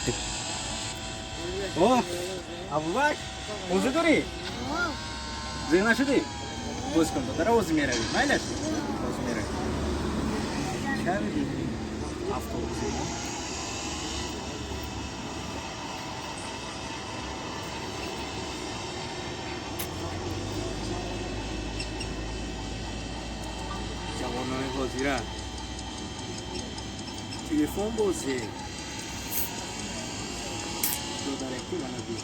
رفتی. اوه ابوبکر موزه داری؟ زیر نشدی؟ باز کن داره اوز میروی مایلش اوز میروی چه میدی؟ افطوبوسی جوانان بازیره تلفن بازی دو درکی منو بی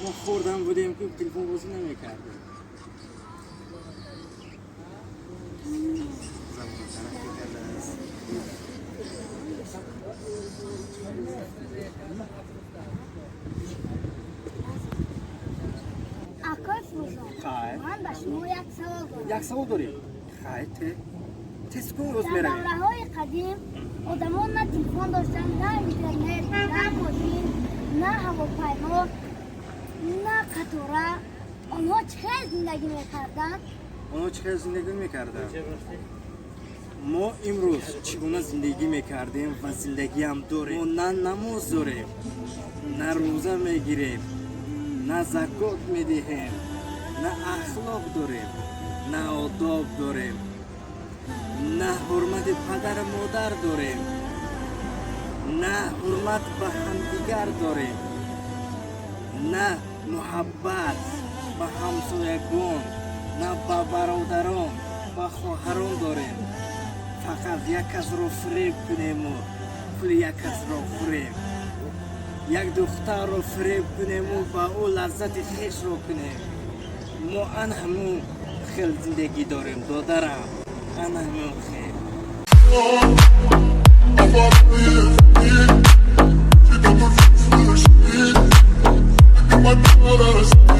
ما خوردم بودیم که تلفن بازی نمیکردیم زمان ترقی کرده است آقای فروزان خیر من به شما یک سوال دارم. یک سوال داری؟ خیر تسکون روز در میروی دوره‌های قدیم آدمان نه تلفن داشتن نه اینترنت نه ماشین نه هواپیما نه قطوره آنها چه زندگی میکردن؟ اونا چه زندگی میکردن؟ ما امروز چگونه زندگی میکردیم و زندگی هم داریم ما نه نماز داریم نه روزه میگیریم نه زکات میدهیم نه اخلاق داریم نه آداب داریم نه حرمت پدر مادر داریم نه حرمت به همدیگر داریم نه محبت به همسایگان نه به برادران به خواهران داریم فقط یک کس رو فریب کنیم و پول یک کس رو فریب یک دختر رو فریب کنیم و با او لذت خیش رو کنیم ما همون خیل زندگی داریم دادرم همون خیل My